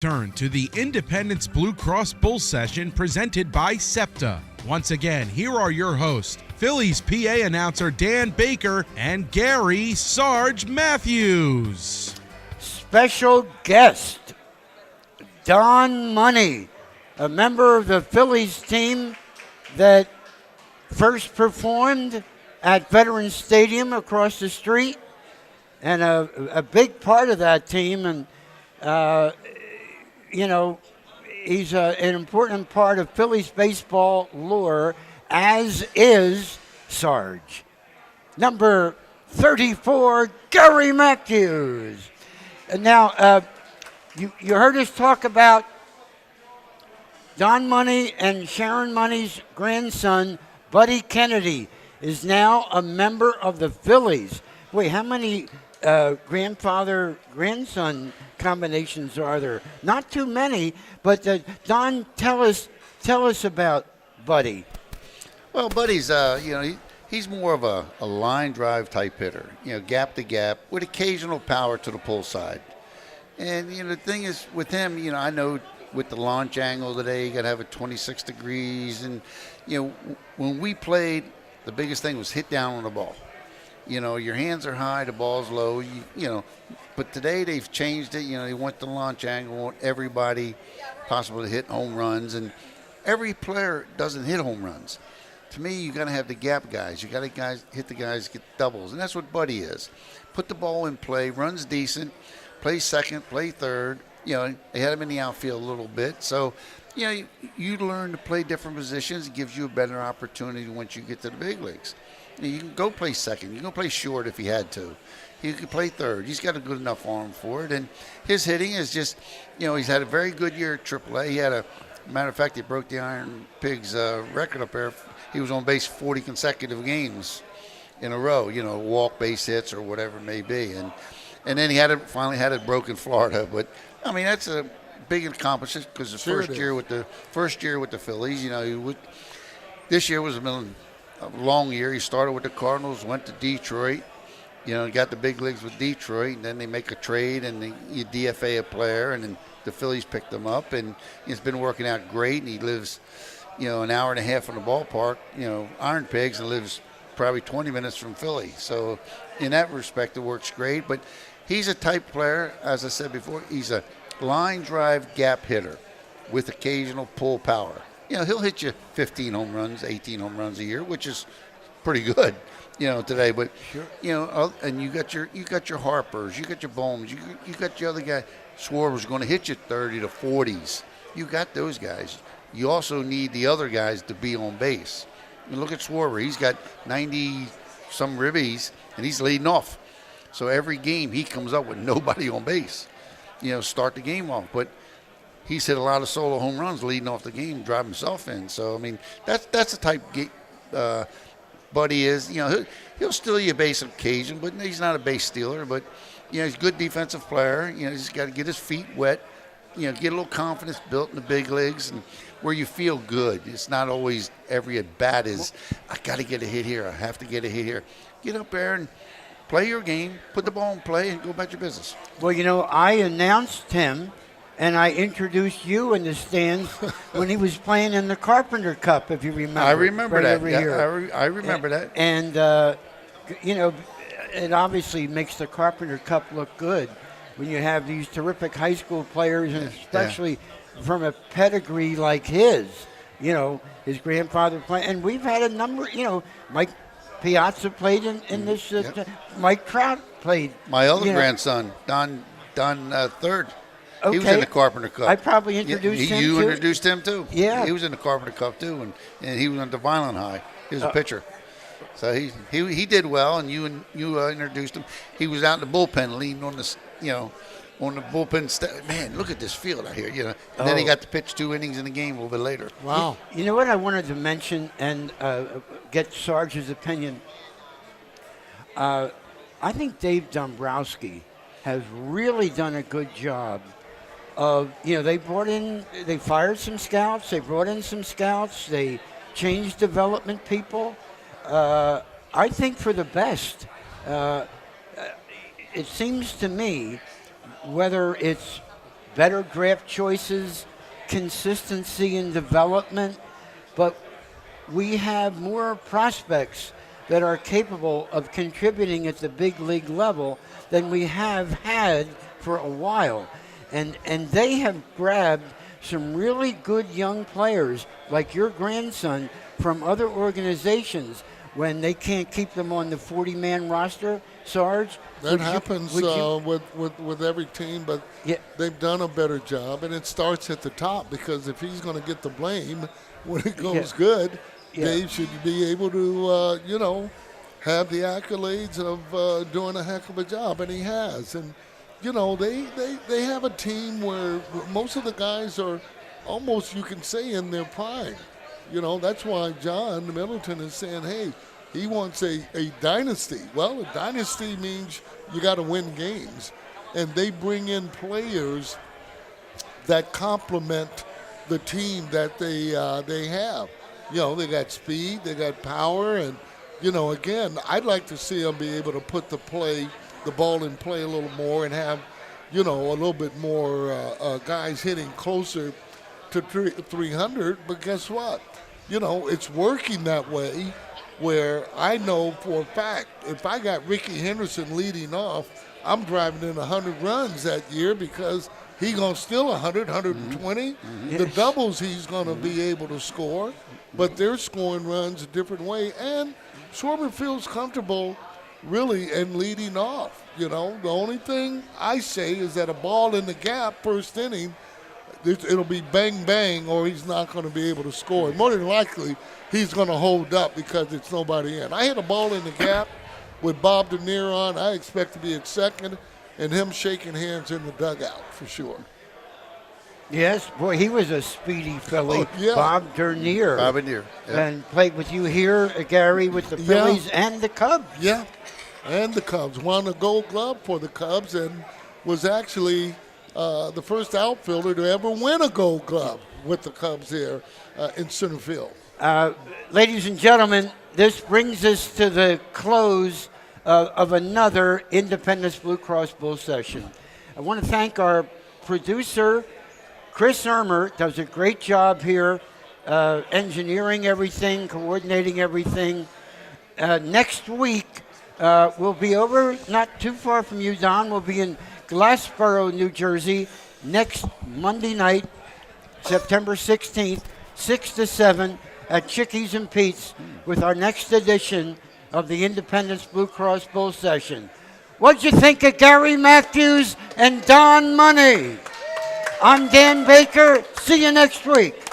Turn to the Independence Blue Cross Bull Session presented by SEPTA. Once again, here are your hosts, Phillies PA announcer Dan Baker and Gary Sarge Matthews. Special guest, Don Money, a member of the Phillies team that first performed at Veterans Stadium across the street, and a big part of that team. And he's an important part of Phillies baseball lore, as is Sarge. Number 34, Gary Matthews. And now, you heard us talk about Don Money and Sharon Money's grandson, Buddy Kennedy, is now a member of the Phillies. Wait, how many grandfather-grandson combinations are there? Not too many, but Don, tell us about Buddy. Well, Buddy's, he's more of a line drive type hitter, gap to gap with occasional power to the pull side. And, the thing is with him, I know with the launch angle today, you got to have it 26 degrees. And, when we played, the biggest thing was hit down on the ball. Your hands are high, the ball's low, but today they've changed it. They want the launch angle, want everybody possible to hit home runs, and every player doesn't hit home runs. To me, you got to have the gap guys. You got to hit the guys, get doubles, and that's what Buddy is. Put the ball in play, runs decent, plays second, play third. They had him in the outfield a little bit, so you learn to play different positions. It gives you a better opportunity once you get to the big leagues. You can go play second. You can go play short if he had to. He could play third. He's got a good enough arm for it. And his hitting is just, he's had a very good year at AAA. He had matter of fact, he broke the Iron Pigs record up there. He was on base 40 consecutive games in a row, walk, base hits, or whatever it may be. And then he finally had it broken in Florida. But, that's a big accomplishment because the first year with the Phillies, this year was a long year. He started with the Cardinals, went to Detroit, got the big leagues with Detroit, and then they make a trade and you DFA a player, and then the Phillies picked him up, and it's been working out great. And he lives, an hour and a half from the ballpark, Iron Pigs, and lives probably 20 minutes from Philly. So in that respect, it works great. But he's a type player, as I said before, he's a line drive gap hitter with occasional pull power. He'll hit you 15 home runs, 18 home runs a year, which is pretty good, today. But, sure. And you got your Harpers, you got your Bohms, you got your other guy. Schwarber's going to hit you 30 to 40s. You got those guys. You also need the other guys to be on base. Look at Schwarber. He's got 90-some ribbies, and he's leading off. So every game he comes up with nobody on base, start the game off. But he's hit a lot of solo home runs leading off the game, drive himself in. So, that's the type Buddy is. He'll steal you a base on occasion, but he's not a base stealer. But, he's a good defensive player. He's got to get his feet wet, get a little confidence built in the big leagues and where you feel good. It's not always every at-bat is, I got to get a hit here, I have to get a hit here. Get up there and play your game, put the ball in play, and go about your business. Well, I announced him, and I introduced you in the stands when he was playing in the Carpenter Cup, if you remember. I remember that. I remember that. And, it obviously makes the Carpenter Cup look good when you have these terrific high school players, and especially from a pedigree like his, his grandfather playing. And we've had a number, Mike Piazza played in this. Mike Trout played. My other grandson, Don Third. Okay. He was in the Carpenter Cup. I probably introduced him, You introduced him, too. Yeah. He was in the Carpenter Cup, too, and he was on the Violent High. He was a pitcher. So he did well, and you introduced him. He was out in the bullpen leaning on on the bullpen. Man, look at this field out here, And then he got to pitch 2 innings in the game a little bit later. Wow. You know what I wanted to mention and get Sarge's opinion? I think Dave Dombrowski has really done a good job of, they fired some scouts, they brought in some scouts, they changed development people. I think for the best. It seems to me, whether it's better draft choices, consistency in development, but we have more prospects that are capable of contributing at the big league level than we have had for a while. And they have grabbed some really good young players like your grandson from other organizations when they can't keep them on the 40-man roster, Sarge. That happens with every team, but they've done a better job, and it starts at the top, because if he's going to get the blame when it goes good, Dave should be able to, have the accolades of doing a heck of a job, and he has. And, they have a team where most of the guys are almost, you can say, in their prime. That's why John Middleton is saying, hey, he wants a dynasty. Well, a dynasty means you got to win games. And they bring in players that complement the team that they have. They got speed, they got power, and, again, I'd like to see them be able to put the ball in play a little more and have, a little bit more guys hitting closer to 300. But guess what? It's working that way, where I know for a fact if I got Ricky Henderson leading off, I'm driving in 100 runs that year, because he's going to steal 100, 120. The doubles he's going to be able to score, but they're scoring runs a different way. And Schwarber feels comfortable really in leading off. The only thing I say is that a ball in the gap first inning, it'll be bang, bang, or he's not going to be able to score. More than likely, he's going to hold up because it's nobody in. I hit a ball in the gap with Bob Dernier on. I expect to be at second, and him shaking hands in the dugout for sure. Yes, boy, he was a speedy Philly. Bob Dernier. Bob Dernier. And played with you here, Gary, with the Phillies and the Cubs. Yeah, and the Cubs. Won a Gold Glove for the Cubs and was actually the first outfielder to ever win a Gold Glove with the Cubs here in center field. Ladies and gentlemen, this brings us to the close of another Independence Blue Cross Bull session. I want to thank our producer, Chris Ermer, does a great job here, engineering everything, coordinating everything. Next week, we'll be over not too far from you, Don. We'll be in Glassboro, New Jersey, next Monday night, September 16th, 6 to 7 at Chickies and Pete's with our next edition of the Independence Blue Cross Bull Session. What'd you think of Gary Matthews and Don Money? I'm Dan Baker. See you next week.